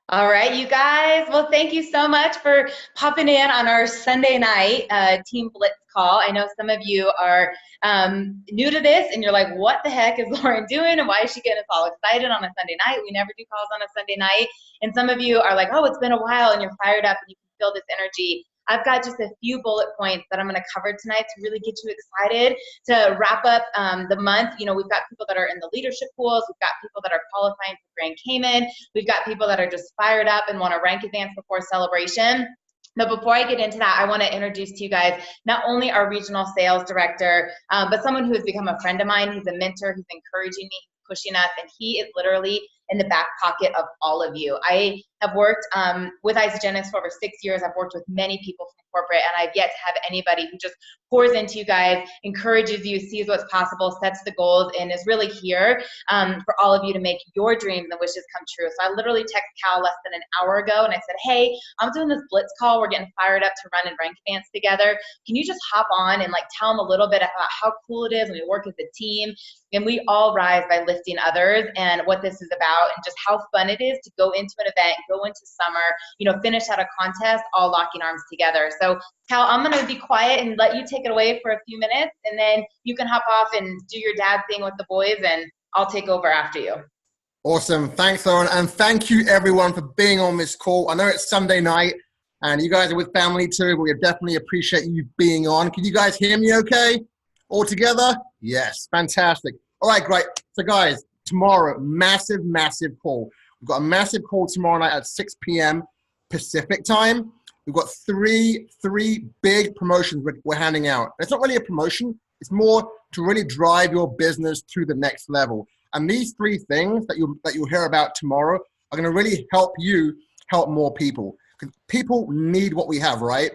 All right, you guys. Well, thank you so much for popping in on our Sunday night Team Blitz call. I know some of you are new to this and you're like, what the heck is Lauren doing? And why is she getting us all excited on a Sunday night? We never do calls on a Sunday night. And some of you are like, oh, it's been a while and you're fired up and you can feel this energy. I've got just a few bullet points that I'm going to cover tonight to really get you excited to wrap up the month. You know, we've got people that are in the leadership pools. We've got people that are qualifying for Grand Cayman. We've got people that are just fired up and want to rank advance before celebration. But before I get into that, I want to introduce to you guys not only our regional sales director, but someone who has become a friend of mine. He's a mentor who's encouraging me, pushing us, and he is literally in the back pocket of all of you. I have worked with Isagenix for over 6 years. I've worked with many people from corporate, and I've yet to have anybody who just pours into you guys, encourages you, sees what's possible, sets the goals, and is really here for all of you to make your dreams and wishes come true. So I literally texted Cal less than an hour ago, and I said, hey, I'm doing this Blitz call. We're getting fired up to run and rank advance together. Can you just hop on and like tell them a little bit about how cool it is when we work as a team? And we all rise by lifting others, and what this is about, and just how fun it is to go into an event, go into summer, you know, finish out a contest, all locking arms together. So Cal, I'm gonna be quiet and let you take it away for a few minutes, and then you can hop off and do your dad thing with the boys, and I'll take over after you. Awesome. Thanks, Lauren. And thank you, everyone, for being on this call. I know it's Sunday night, and you guys are with family too, but we definitely appreciate you being on. Can you guys hear me okay? All together? Yes. Fantastic. All right, great. So, guys, tomorrow, massive call. We've got a massive call tomorrow night at 6 p.m. Pacific time. We've got three big promotions we're handing out. It's not really a promotion. It's more to really drive your business to the next level. And these three things that you'll hear about tomorrow are going to really help you help more people. Because people need what we have, right?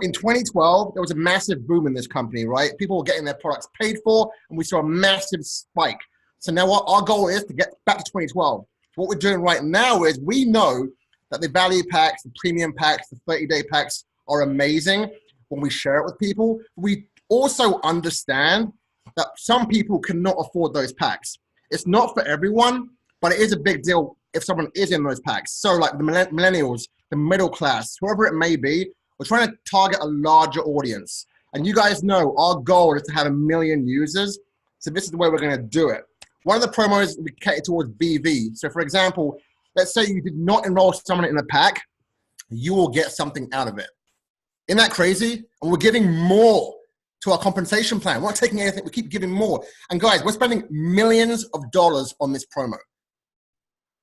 In 2012, there was a massive boom in this company, right? People were getting their products paid for, and we saw a massive spike. So now our goal is to get back to 2012. What we're doing right now is we know that the value packs, the premium packs, the 30-day packs are amazing when we share it with people. We also understand that some people cannot afford those packs. It's not for everyone, but it is a big deal if someone is in those packs. So like the millennials, the middle class, whoever it may be, we're trying to target a larger audience. And you guys know our goal is to have 1 million users. So this is the way we're going to do it. One of the promos we cater towards BV. So for example, let's say you did not enroll someone in a pack, you will get something out of it. Isn't that crazy? And we're giving more to our compensation plan. We're not taking anything, we keep giving more. And guys, we're spending millions of dollars on this promo.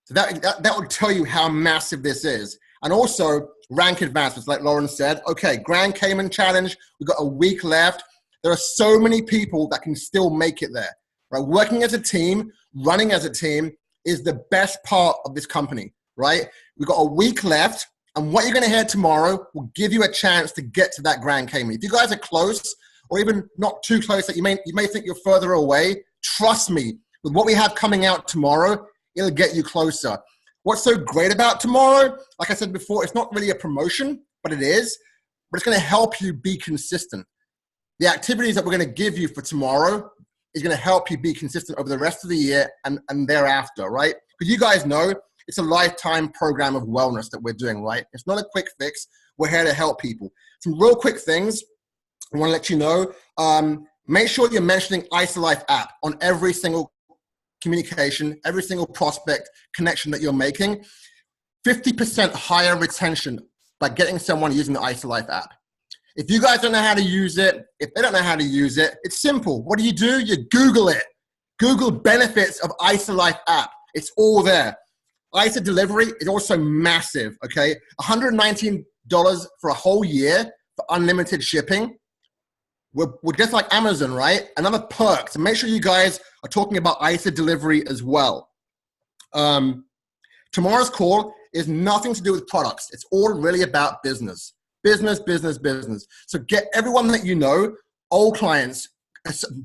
So that will tell you how massive this is. And also rank advancements, like Lauren said. Okay, Grand Cayman Challenge, we've got a week left. There are so many people that can still make it there. Right? Working as a team, running as a team is the best part of this company, right? We've got a week left, and what you're gonna hear tomorrow will give you a chance to get to that Grand Cayman. If you guys are close, or even not too close, that you may think you're further away, trust me, with what we have coming out tomorrow, it'll get you closer. What's so great about tomorrow, like I said before, it's not really a promotion, but it is, but it's gonna help you be consistent. The activities that we're gonna give you for tomorrow is gonna help you be consistent over the rest of the year and thereafter, right? Because you guys know it's a lifetime program of wellness that we're doing, right? It's not a quick fix. We're here to help people. Some real quick things I wanna let you know. Make sure you're mentioning IsaLife app on every single communication, every single prospect connection that you're making. 50% higher retention by getting someone using the IsaLife app. If you guys don't know how to use it, if they don't know how to use it, it's simple. What do? You Google it. Google benefits of IsaLife app. It's all there. Isa delivery is also massive, okay? $119 for a whole year for unlimited shipping. We're just like Amazon, right? Another perk. So make sure you guys are talking about Isa delivery as well. Tomorrow's call is nothing to do with products. It's all really about business. Business. So get everyone that you know, old clients,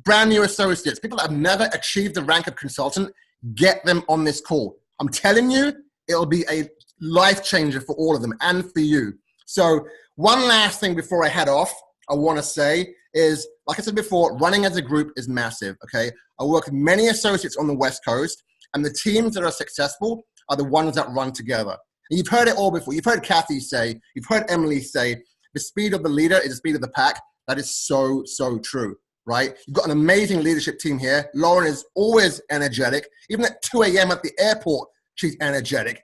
brand new associates, people that have never achieved the rank of consultant, get them on this call. I'm telling you, it'll be a life changer for all of them and for you. So one last thing before I head off, I want to say is, like I said before, running as a group is massive, okay? I work with many associates on the West Coast, and the teams that are successful are the ones that run together. And you've heard it all before. You've heard Kathy say, you've heard Emily say, the speed of the leader is the speed of the pack. That is so, so true, right? You've got an amazing leadership team here. Lauren is always energetic. Even at 2 a.m. at the airport, she's energetic.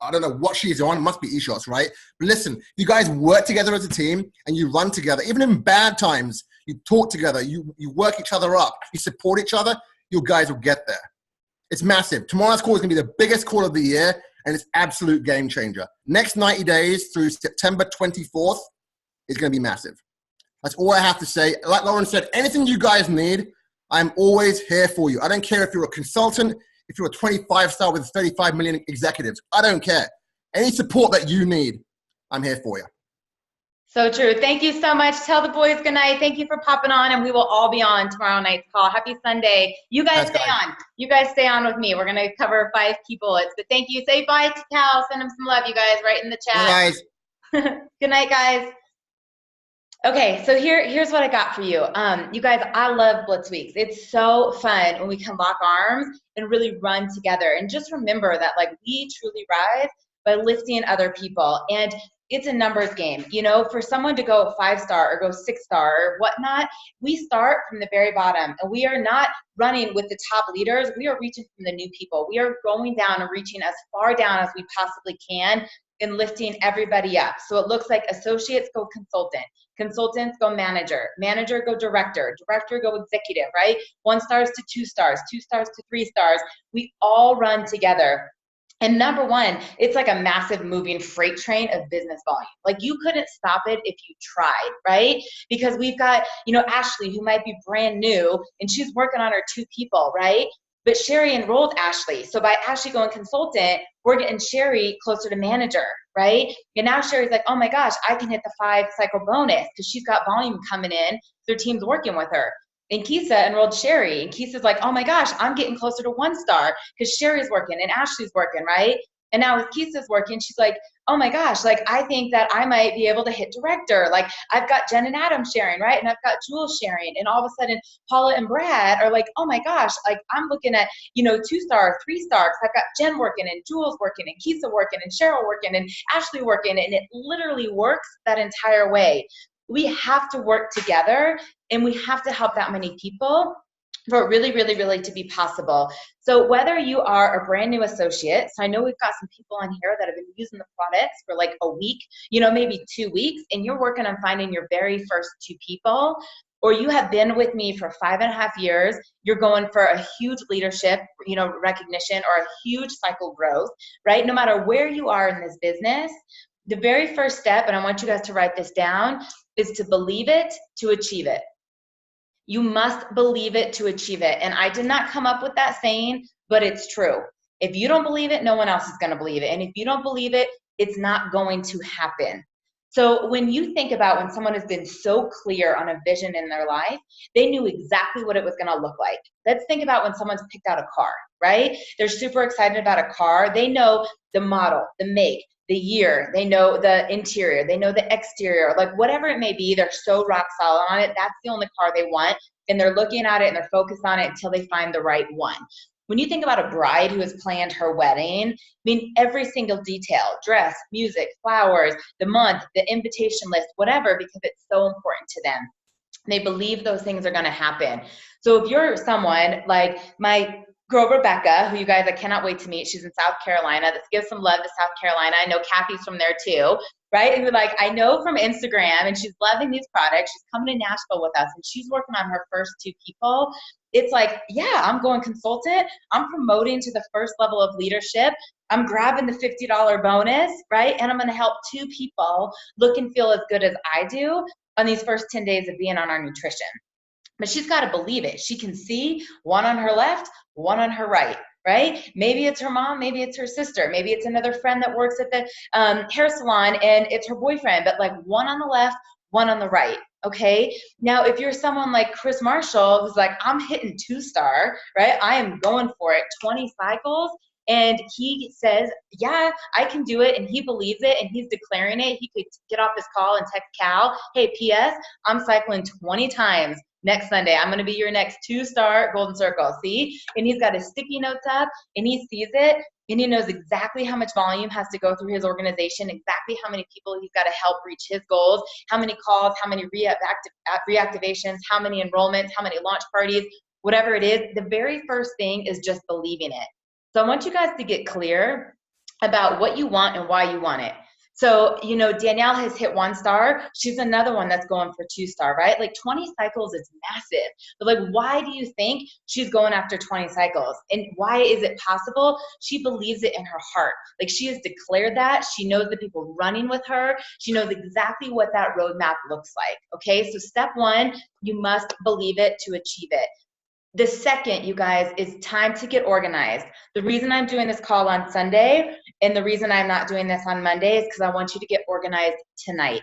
I don't know what she's on. It must be eShots, right? But listen, you guys work together as a team and you run together. Even in bad times, you talk together. You work each other up. You support each other. You guys will get there. It's massive. Tomorrow's call is going to be the biggest call of the year, and it's absolute game changer. Next 90 days through September 24th is going to be massive. That's all I have to say. Like Lauren said, anything you guys need, I'm always here for you. I don't care if you're a consultant, if you're a 25-star with 35 million executives. I don't care. Any support that you need, I'm here for you. So true. Thank you so much. Tell the boys good night. Thank you for popping on, and we will all be on tomorrow night's call. Happy Sunday. You guys stay on. You guys stay on with me. We're going to cover 5 key bullets. But thank you. Say bye to Cal. Send him some love, you guys, right in the chat. Bye, guys. Good night, guys. Okay, so here's what I got for you. You guys, I love Blitz Weeks. It's so fun when we can lock arms and really run together. And just remember that, like, we truly rise by lifting other people. And it's a numbers game. You know, for someone to go 5-star or go 6-star or whatnot, we start from the very bottom. And we are not running with the top leaders. We are reaching from the new people. We are going down and reaching as far down as we possibly can and lifting everybody up. So it looks like associates go consultant, consultants go manager, manager go director, director go executive, right? 1 stars to 2 stars, 2 stars to 3 stars. We all run together. And number one, it's like a massive moving freight train of business volume. Like, you couldn't stop it if you tried, right? Because we've got, you know, Ashley, who might be brand new, and she's working on her 2 people, right? But Sherry enrolled Ashley. So by Ashley going consultant, we're getting Sherry closer to manager, right? And now Sherry's like, oh my gosh, I can hit the 5 cycle bonus because she's got volume coming in. Their team's working with her. And Kisa enrolled Sherry. And Kisa's like, oh my gosh, I'm getting closer to 1 star because Sherry's working and Ashley's working, right? And now with Kisa's working, she's like, oh my gosh, like, I think that I might be able to hit director. Like, I've got Jen and Adam sharing, right? And I've got Jules sharing. And all of a sudden, Paula and Brad are like, oh my gosh, like, I'm looking at, you know, 2-star, 3-star, because I've got Jen working and Jules working and Kisa working and Cheryl working and Ashley working. And it literally works that entire way. We have to work together, and we have to help that many people for it really, really, really to be possible. So whether you are a brand new associate, so I know we've got some people on here that have been using the products for like a week, you know, maybe 2 weeks, and you're working on finding your very first 2 people, or you have been with me for 5.5 years, you're going for a huge leadership, you know, recognition or a huge cycle growth, right? No matter where you are in this business, the very first step, and I want you guys to write this down, is to believe it to achieve it. You must believe it to achieve it. And I did not come up with that saying, but it's true. If you don't believe it, no one else is going to believe it. And if you don't believe it, it's not going to happen. So when you think about when someone has been so clear on a vision in their life, they knew exactly what it was going to look like. Let's think about when someone's picked out a car, right? They're super excited about a car. They know the model, the make, the year, they know the interior, they know the exterior, like whatever it may be, they're so rock solid on it. That's the only car they want. And they're looking at it and they're focused on it until they find the right one. When you think about a bride who has planned her wedding, I mean, every single detail, dress, music, flowers, the month, the invitation list, whatever, because it's so important to them. They believe those things are going to happen. So if you're someone like my girl Rebecca, who you guys, I cannot wait to meet. She's in South Carolina. Let's give some love to South Carolina. I know Kathy's from there too, right? And we're like, I know from Instagram, and she's loving these products. She's coming to Nashville with us, and she's working on her first 2 people. It's like, yeah, I'm going consultant. I'm promoting to the first level of leadership. I'm grabbing the $50 bonus, right? And I'm going to help 2 people look and feel as good as I do on these first 10 days of being on our nutrition. But she's got to believe it. She can see one on her left, one on her right, right? Maybe it's her mom, maybe it's her sister, maybe it's another friend that works at the hair salon and it's her boyfriend, but like one on the left, one on the right, okay? Now, if you're someone like Chris Marshall, who's like, I'm hitting 2-star, right? I am going for it, 20 cycles. And he says, yeah, I can do it. And he believes it and he's declaring it. He could get off his call and text Cal, hey, P.S., I'm cycling 20 times next Sunday. I'm going to be your next 2-star golden circle. See? And he's got his sticky notes up and he sees it and he knows exactly how much volume has to go through his organization, exactly how many people he's got to help reach his goals, how many calls, how many reactivations, how many enrollments, how many launch parties, whatever it is, the very first thing is just believing it. So I want you guys to get clear about what you want and why you want it. So, Danielle has hit 1 star. She's another one that's going for 2 star, right? Like 20 cycles is massive. But like, why do you think she's going after 20 cycles? And why is it possible? She believes it in her heart. Like, she has declared that. She knows the people running with her. She knows exactly what that roadmap looks like. Okay, so step 1, you must believe it to achieve it. The second, you guys, is time to get organized. The reason I'm doing this call on Sunday and the reason I'm not doing this on Monday is because I want you to get organized tonight.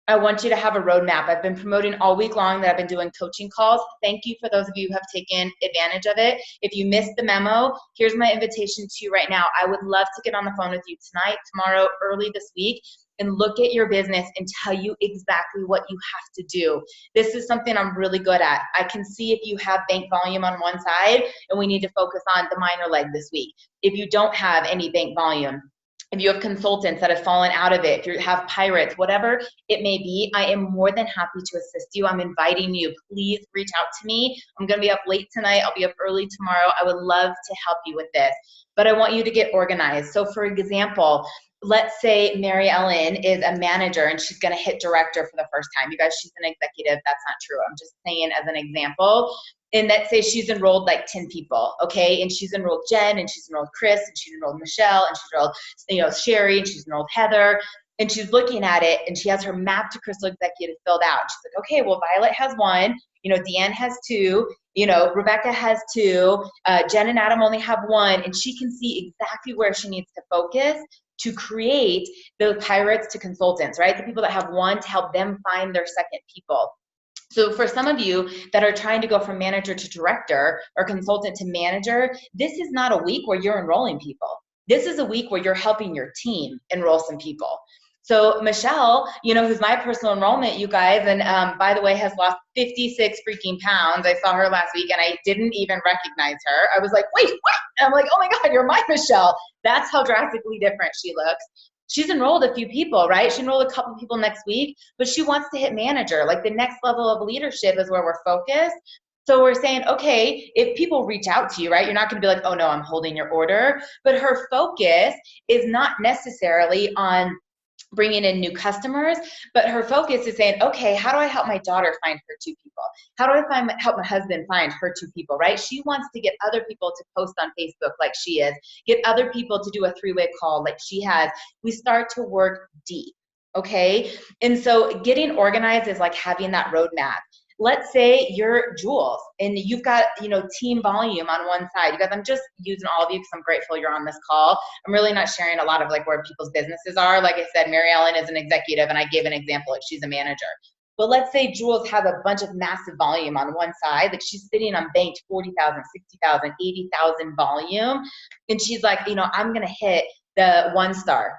I want you to have a roadmap. I've been promoting all week long that I've been doing coaching calls. Thank you for those of you who have taken advantage of it. If you missed the memo, here's my invitation to you right now. I would love to get on the phone with you tonight, tomorrow, early this week, and look at your business and tell you exactly what you have to do. This is something I'm really good at. I can see if you have bank volume on one side and we need to focus on the minor leg this week. If you don't have any bank volume, if you have consultants that have fallen out of it, if you have pirates, whatever it may be, I am more than happy to assist you. I'm inviting you. Please reach out to me. I'm going to be up late tonight. I'll be up early tomorrow. I would love to help you with this, but I want you to get organized. So for example, let's say Mary Ellen is a manager and she's going to hit director for the first time. You guys, she's an executive. That's not true. I'm just saying as an example. And let's say she's enrolled like 10 people, okay? And she's enrolled Jen, and she's enrolled Chris, and she's enrolled Michelle, and she's enrolled, Sherry, and she's enrolled Heather. And she's looking at it, and she has her map to Crystal Executive filled out. She's like, okay, well, Violet has 1, Deanne has 2, Rebecca has 2, Jen and Adam only have 1, and she can see exactly where she needs to focus to create those pirates to consultants, right? The people that have 1 to help them find their second people. So for some of you that are trying to go from manager to director or consultant to manager, this is not a week where you're enrolling people. This is a week where you're helping your team enroll some people. So Michelle, who's my personal enrollment, you guys, and by the way, has lost 56 freaking pounds. I saw her last week and I didn't even recognize her. I was like, wait, what? And I'm like, oh my God, you're my Michelle. That's how drastically different she looks. She's enrolled a few people, right? She enrolled a couple people next week, but she wants to hit manager. Like the next level of leadership is where we're focused. So we're saying, okay, if people reach out to you, right, you're not going to be like, oh no, I'm holding your order. But her focus is not necessarily on bringing in new customers, but her focus is saying, okay, how do I help my daughter find her 2 people? How do I help my husband find her 2 people, right? She wants to get other people to post on Facebook like she is, get other people to do a 3-way call like she has. We start to work deep, okay? And so getting organized is like having that roadmap. Let's say you're Jules and you've got, team volume on one side. You guys, I'm just using all of you because I'm grateful you're on this call. I'm really not sharing a lot of like where people's businesses are. Like I said, Mary Ellen is an executive and I gave an example, like she's a manager. But let's say Jules has a bunch of massive volume on one side, like she's sitting on banked 40,000, 60,000, 80,000 volume. And she's like, I'm going to hit the 1 star.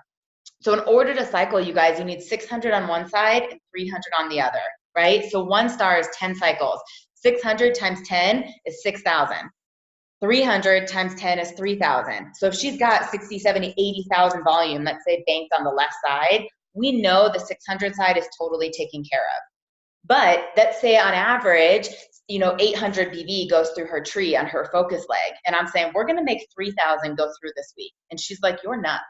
So in order to cycle, you guys, you need 600 on one side and 300 on the other. Right? So 1 star is 10 cycles. 600 times 10 is 6,000. 300 times 10 is 3,000. So if she's got 60, 70, 80,000 volume, let's say banked on the left side, we know the 600 side is totally taken care of. But let's say on average, 800 BV goes through her tree on her focus leg. And I'm saying, we're going to make 3,000 go through this week. And she's like, you're nuts.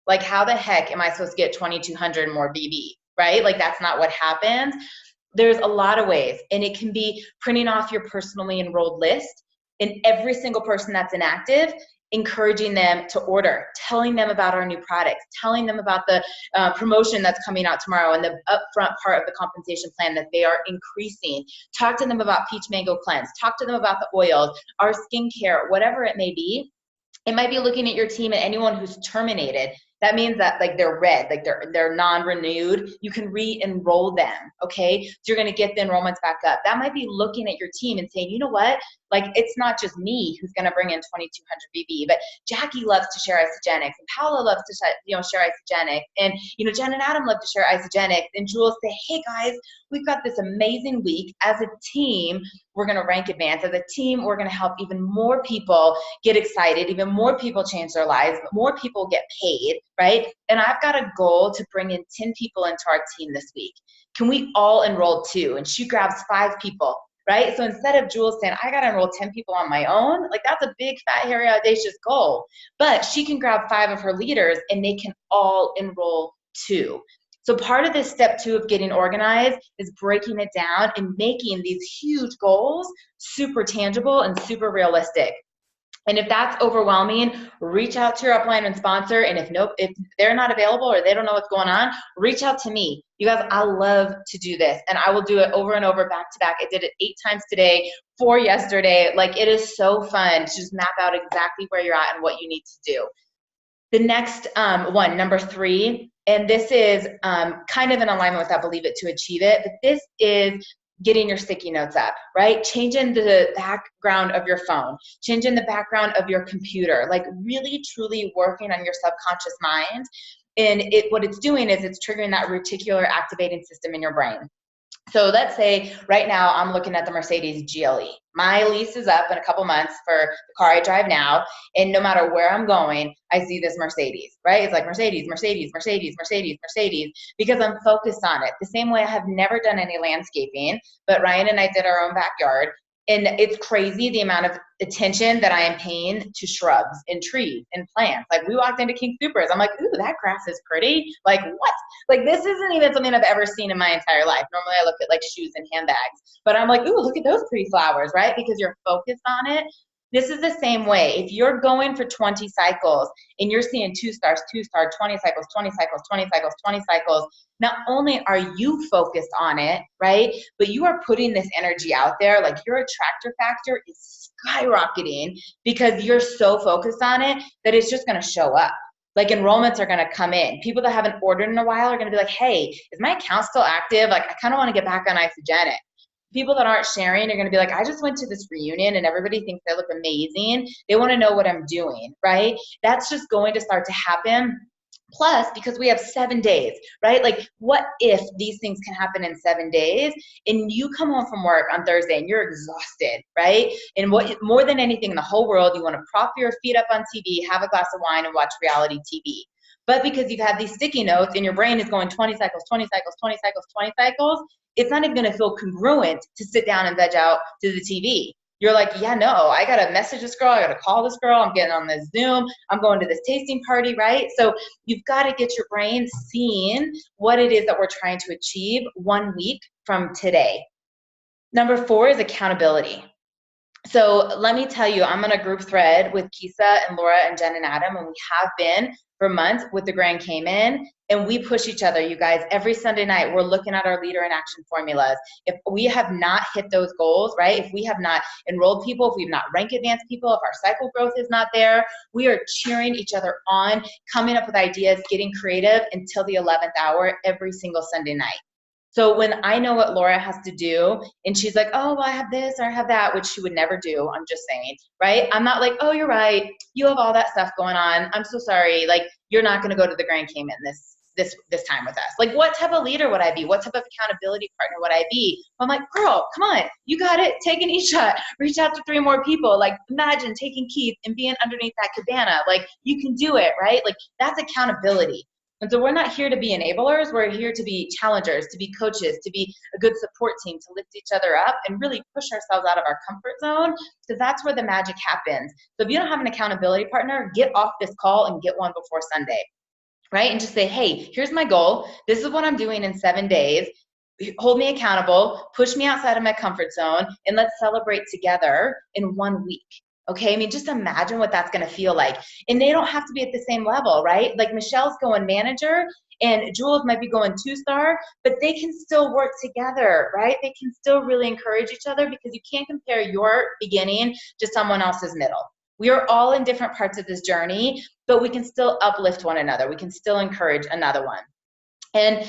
Like, how the heck am I supposed to get 2,200 more BV? Right? Like, that's not what happens. There's a lot of ways, and it can be printing off your personally enrolled list and every single person that's inactive, encouraging them to order, telling them about our new products, telling them about the promotion that's coming out tomorrow and the upfront part of the compensation plan that they are increasing. Talk to them about Peach Mango Cleanse. Talk to them about the oils, our skincare, whatever it may be. It might be looking at your team and anyone who's terminated That means that like they're red, like they're non-renewed. You can re-enroll them, okay? So you're gonna get the enrollments back up. That might be looking at your team and saying, you know what? Like it's not just me who's gonna bring in 2200 BB, but Jackie loves to share isogenics, and Paula loves to share isogenics, and Jen and Adam love to share isogenics, and Jules say, hey guys, we've got this amazing week. As a team, we're gonna rank advance. As a team, we're gonna help even more people get excited, even more people change their lives, more people get paid, right? And I've got a goal to bring in 10 people into our team this week. Can we all enroll 2? And she grabs 5 people, right? So instead of Jules saying, I gotta enroll 10 people on my own, like that's a big, fat, hairy, audacious goal. But she can grab 5 of her leaders and they can all enroll 2. So part of this step 2 of getting organized is breaking it down and making these huge goals super tangible and super realistic. And if that's overwhelming, reach out to your upline and sponsor. And if they're not available or they don't know what's going on, reach out to me. You guys, I love to do this, and I will do it over and over, back to back. I did it 8 times today, 4 yesterday. Like, it is so fun to just map out exactly where you're at and what you need to do. The next one, number 3, and this is kind of in alignment with that Believe It to Achieve It, but this is getting your sticky notes up, right? Changing the background of your phone, changing the background of your computer, like really truly working on your subconscious mind. And what it's doing is it's triggering that reticular activating system in your brain. So let's say right now I'm looking at the Mercedes GLE. My lease is up in a couple months for the car I drive now, and no matter where I'm going, I see this Mercedes, right? It's like Mercedes, Mercedes, Mercedes, Mercedes, Mercedes, because I'm focused on it. The same way I have never done any landscaping, but Ryan and I did our own backyard, and it's crazy the amount of attention that I am paying to shrubs and trees and plants. Like, we walked into King Soopers, I'm like, ooh, that grass is pretty. Like, what? Like, this isn't even something I've ever seen in my entire life. Normally I look at like shoes and handbags, but I'm like, ooh, look at those pretty flowers, right? Because you're focused on it. This is the same way. If you're going for 20 cycles and you're seeing 2 stars, 2 stars, 20 cycles, 20 cycles, 20 cycles, 20 cycles, not only are you focused on it, right, but you are putting this energy out there. Like, your attractor factor is skyrocketing because you're so focused on it that it's just going to show up. Like, enrollments are going to come in. People that haven't ordered in a while are going to be like, hey, is my account still active? Like, I kind of want to get back on isogenic. People that aren't sharing are going to be like, I just went to this reunion and everybody thinks I look amazing. They want to know what I'm doing, right? That's just going to start to happen. Plus, because we have 7 days, right? Like, what if these things can happen in 7 days and you come home from work on Thursday and you're exhausted, right? And what more than anything in the whole world, you want to prop your feet up on TV, have a glass of wine, and watch reality TV. But because you've had these sticky notes and your brain is going 20 cycles, 20 cycles, 20 cycles, 20 cycles, it's not even going to feel congruent to sit down and veg out to the TV. You're like, yeah, no, I got to message this girl. I got to call this girl. I'm getting on this Zoom. I'm going to this tasting party, right? So you've got to get your brain seeing what it is that we're trying to achieve 1 week from today. Number 4 is accountability. So let me tell you, I'm on a group thread with Kisa and Laura and Jen and Adam, and we have been for months with the Grand Cayman, and we push each other, you guys. Every Sunday night, we're looking at our leader in action formulas. If we have not hit those goals, right? If we have not enrolled people, if we've not rank advanced people, if our cycle growth is not there, we are cheering each other on, coming up with ideas, getting creative until the 11th hour every single Sunday night. So when I know what Laura has to do and she's like, oh, well, I have this or I have that, which she would never do, I'm just saying, right? I'm not like, oh, you're right. You have all that stuff going on. I'm so sorry. Like, you're not going to go to the Grand Cayman this time with us. Like, what type of leader would I be? What type of accountability partner would I be? I'm like, girl, come on. You got it. Take an e-shot. Reach out to 3 more people. Like, imagine taking Keith and being underneath that cabana. Like, you can do it, right? Like, that's accountability. And so we're not here to be enablers. We're here to be challengers, to be coaches, to be a good support team, to lift each other up and really push ourselves out of our comfort zone, because that's where the magic happens. So if you don't have an accountability partner, get off this call and get one before Sunday, right? And just say, hey, here's my goal. This is what I'm doing in 7 days. Hold me accountable, push me outside of my comfort zone, and let's celebrate together in 1 week. Okay, I mean, just imagine what that's going to feel like. And they don't have to be at the same level, right? Like, Michelle's going manager and Jules might be going 2-star, but they can still work together, right? They can still really encourage each other, because you can't compare your beginning to someone else's middle. We are all in different parts of this journey, but we can still uplift one another. We can still encourage another one. And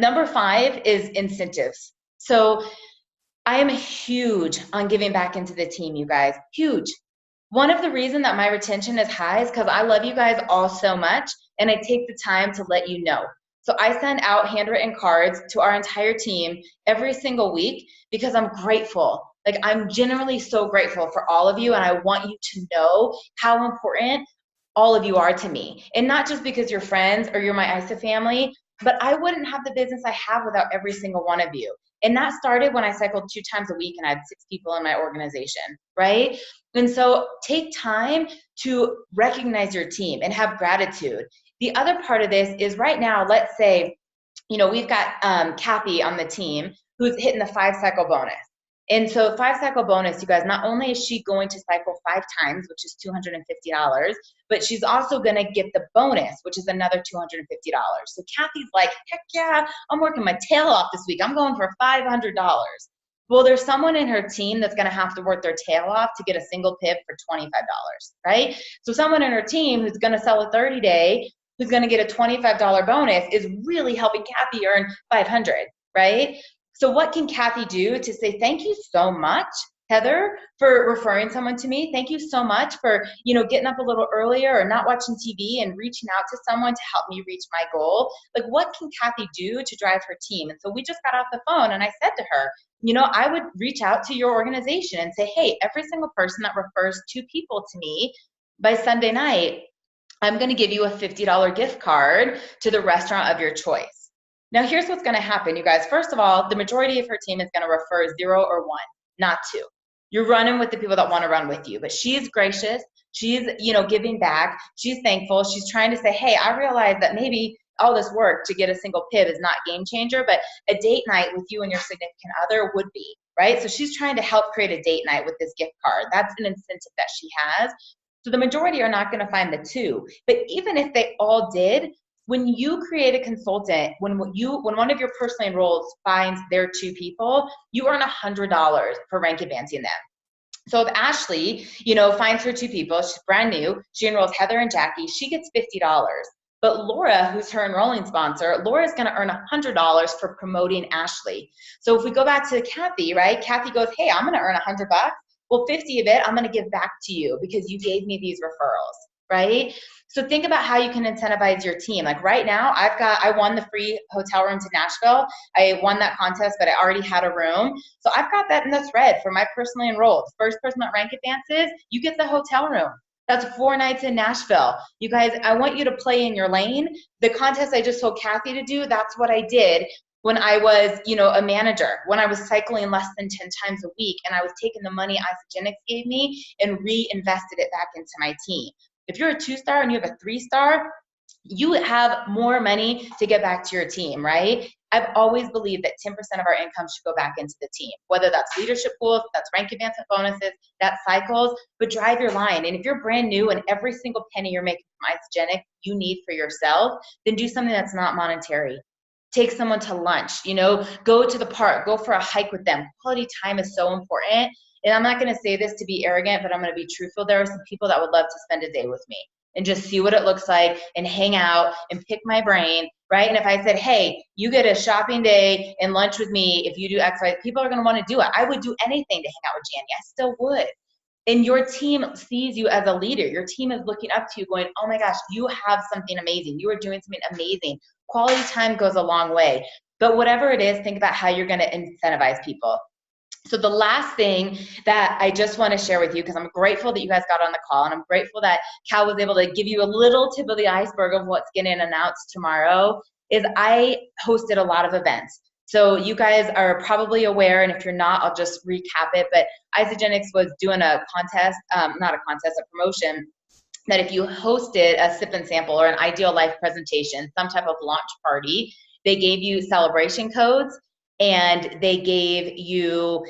number 5 is incentives. So I am huge on giving back into the team, you guys, huge. One of the reasons that my retention is high is because I love you guys all so much, and I take the time to let you know. So I send out handwritten cards to our entire team every single week because I'm grateful. Like, I'm genuinely so grateful for all of you, and I want you to know how important all of you are to me. And not just because you're friends or you're my ISA family, but I wouldn't have the business I have without every single one of you. And that started when I cycled 2 times a week and I had 6 people in my organization, right? And so take time to recognize your team and have gratitude. The other part of this is right now, let's say, we've got Kathy on the team who's hitting the 5-cycle bonus. And so 5-cycle bonus, you guys, not only is she going to cycle 5 times, which is $250, but she's also going to get the bonus, which is another $250. So Kathy's like, heck yeah, I'm working my tail off this week. I'm going for $500. Well, there's someone in her team that's going to have to work their tail off to get a single pip for $25, right? So someone in her team who's going to sell a 30-day, who's going to get a $25 bonus, is really helping Kathy earn $500, right? So what can Kathy do to say, thank you so much, Heather, for referring someone to me? Thank you so much for, getting up a little earlier or not watching TV and reaching out to someone to help me reach my goal. Like, what can Kathy do to drive her team? And so we just got off the phone and I said to her, I would reach out to your organization and say, hey, every single person that refers 2 people to me by Sunday night, I'm going to give you a $50 gift card to the restaurant of your choice. Now, here's what's going to happen, you guys. First of all, the majority of her team is going to refer 0 or 1, not 2. You're running with the people that want to run with you, but she's gracious. She's, giving back. She's thankful. She's trying to say, hey, I realize that maybe all this work to get a single pib is not game changer, but a date night with you and your significant other would be, right? So she's trying to help create a date night with this gift card. That's an incentive that she has. So the majority are not going to find the 2. But even if they all did, when you create a consultant, when one of your personally enrolled finds their 2 people, you earn $100 for rank advancing them. So if Ashley, finds her 2 people, she's brand new, she enrolls Heather and Jackie, she gets $50. But Laura, who's her enrolling sponsor, Laura's going to earn $100 for promoting Ashley. So if we go back to Kathy, right? Kathy goes, hey, I'm going to earn $100. Well, 50 of it, I'm going to give back to you because you gave me these referrals, right? So think about how you can incentivize your team. Like right now, I won the free hotel room to Nashville. I won that contest, but I already had a room. So I've got that in the thread for my personally enrolled. First person that rank advances, you get the hotel room. That's 4 nights in Nashville. You guys, I want you to play in your lane. The contest I just told Kathy to do, that's what I did when I was, a manager, when I was cycling less than 10 times a week, and I was taking the money Isagenix gave me and reinvested it back into my team. If you're a 2-star and you have a 3-star, you have more money to get back to your team, right? I've always believed that 10% of our income should go back into the team, whether that's leadership pools, that's rank advancement bonuses, that's cycles, but drive your line. And if you're brand new and every single penny you're making from Isagenix you need for yourself, then do something that's not monetary. Take someone to lunch, go to the park, go for a hike with them. Quality time is so important. And I'm not going to say this to be arrogant, but I'm going to be truthful. There are some people that would love to spend a day with me and just see what it looks like and hang out and pick my brain, right? And if I said, hey, you get a shopping day and lunch with me if you do X, Y, people are going to want to do it. I would do anything to hang out with Janny. I still would. And your team sees you as a leader. Your team is looking up to you going, oh my gosh, you have something amazing. You are doing something amazing. Quality time goes a long way. But whatever it is, think about how you're going to incentivize people. So the last thing that I just want to share with you, because I'm grateful that you guys got on the call, and I'm grateful that Cal was able to give you a little tip of the iceberg of what's getting announced tomorrow, is I hosted a lot of events. So you guys are probably aware, and if you're not, I'll just recap it, but Isagenix was doing a contest, not a contest, a promotion, that if you hosted a sip and sample or an ideal life presentation, some type of launch party, they gave you celebration codes, and they gave you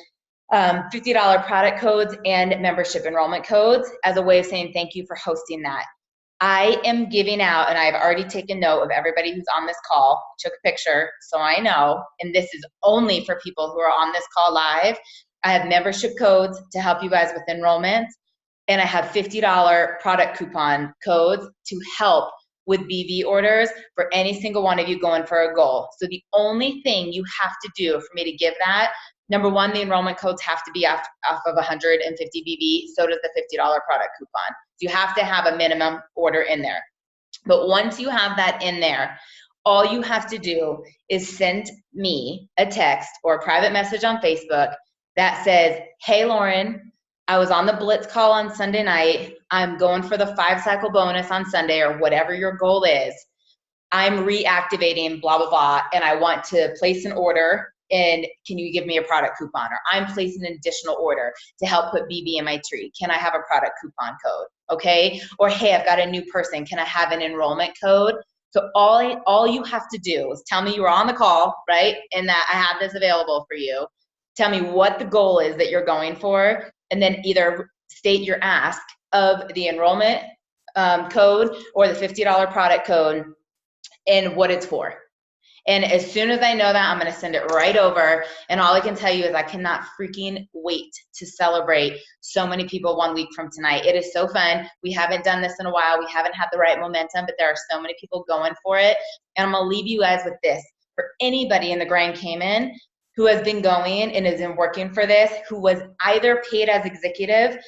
$50 product codes and membership enrollment codes as a way of saying thank you for hosting that. I am giving out, and I've already taken note of everybody who's on this call, took a picture, so I know, and this is only for people who are on this call live. I have membership codes to help you guys with enrollments. and I have $50 product coupon codes to help with BV orders for any single one of you going for a goal. So the only thing you have to do for me to give that, number one, the enrollment codes have to be off of 150 BV. So does the $50 product coupon. So you have to have a minimum order in there. But once you have that in there, all you have to do is send me a text or a private message on Facebook that says, hey, Lauren, I was on the Blitz call on Sunday night. I'm going for the 5-cycle bonus on Sunday, or whatever your goal is. I'm reactivating blah, blah, blah, and I want to place an order, and can you give me a product coupon? Or I'm placing an additional order to help put BB in my tree. Can I have a product coupon code? Okay. Or, hey, I've got a new person. Can I have an enrollment code? So all you have to do is tell me you were on the call, right? And that I have this available for you. Tell me what the goal is that you're going for, and then either state your ask of the enrollment code or the $50 product code and what it's for. And as soon as I know that, I'm going to send it right over. And all I can tell you is I cannot freaking wait to celebrate so many people 1 week from tonight. It is so fun. We haven't done this in a while. We haven't had the right momentum, but there are so many people going for it. And I'm going to leave you guys with this. For anybody in the Grand Cayman who has been going and is in working for this, who was either paid as executive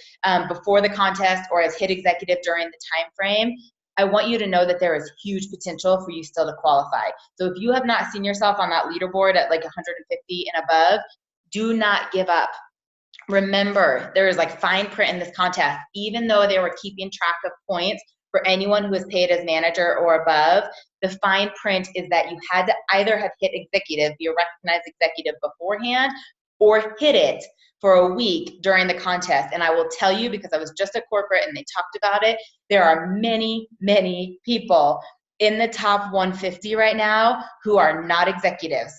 before the contest or has hit executive during the time frame, I want you to know that there is huge potential for you still to qualify. So if you have not seen yourself on that leaderboard at like 150 and above, do not give up. Remember, there is like fine print in this contest. Even though they were keeping track of points for anyone who is paid as manager or above, the fine print is that you had to either have hit executive, be a recognized executive beforehand, or hit it for a week during the contest. And I will tell you, because I was just at corporate and they talked about it, there are many, many people in the top 150 right now who are not executives.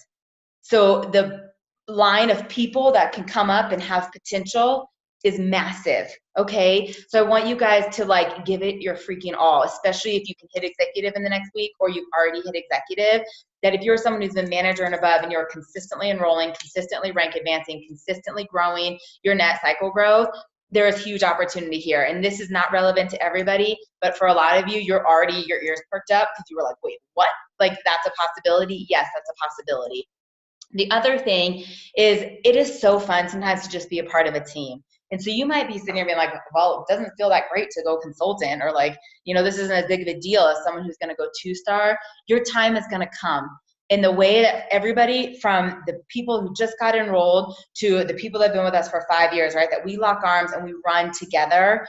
So the line of people that can come up and have potential is massive, okay? So I want you guys to like give it your freaking all, especially if you can hit executive in the next week or you've already hit executive, that if you're someone who's been manager and above and you're consistently enrolling, consistently rank advancing, consistently growing your net cycle growth, there is huge opportunity here. And this is not relevant to everybody, but for a lot of you, you're already, your ears perked up because you were like, wait, what? Like that's a possibility? Yes, that's a possibility. The other thing is it is so fun sometimes to just be a part of a team. And so you might be sitting here being like, well, it doesn't feel that great to go consultant, or like, you know, this isn't as big of a deal as someone who's going to go 2-star. Your time is going to come. In the way that everybody, from the people who just got enrolled to the people that have been with us for 5 years, right, that we lock arms and we run together,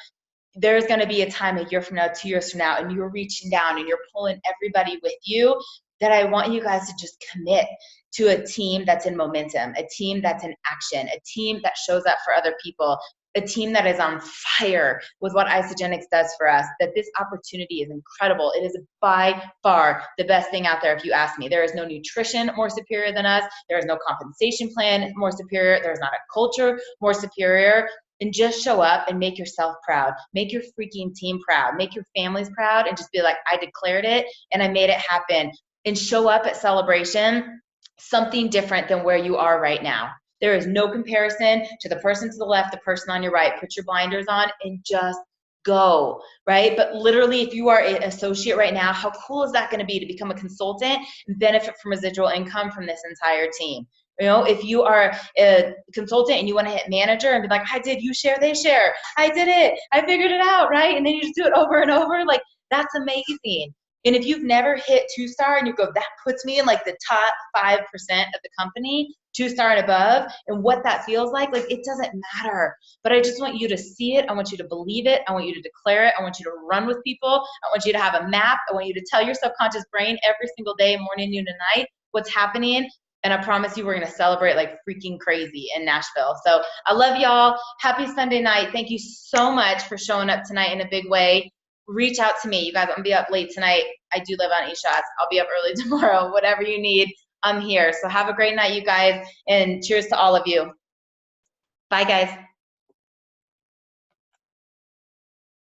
there's going to be a time, a year from now, 2 years from now, and you're reaching down and you're pulling everybody with you, that I want you guys to just commit to a team that's in momentum, a team that's in action, a team that shows up for other people, a team that is on fire with what Isagenix does for us, that this opportunity is incredible. It is by far the best thing out there if you ask me. There is no nutrition more superior than us. There is no compensation plan more superior. There's not a culture more superior. And just show up and make yourself proud. Make your freaking team proud. Make your families proud and just be like, I declared it and I made it happen. And show up at celebration something different than where you are right now. There is no comparison to the person to the left, the person on your right. Put your blinders on and just go, right? But literally, if you are an associate right now, how cool is that going to be to become a consultant and benefit from residual income from this entire team? You know, if you are a consultant and you want to hit manager and be like, I did, you share, they share. I did it. I figured it out, right? And then you just do it over and over. Like, that's amazing. And if you've never hit 2-star and you go, that puts me in like the top 5% of the company, 2-star and above, and what that feels like it doesn't matter. But I just want you to see it. I want you to believe it. I want you to declare it. I want you to run with people. I want you to have a map. I want you to tell your subconscious brain every single day, morning, noon, and night, what's happening. And I promise you, we're going to celebrate like freaking crazy in Nashville. So I love y'all. Happy Sunday night. Thank you so much for showing up tonight in a big way. Reach out to me. You guys, I'm going to be up late tonight. I do live on eShots. I'll be up early tomorrow. Whatever you need, I'm here. So have a great night, you guys, and cheers to all of you. Bye, guys.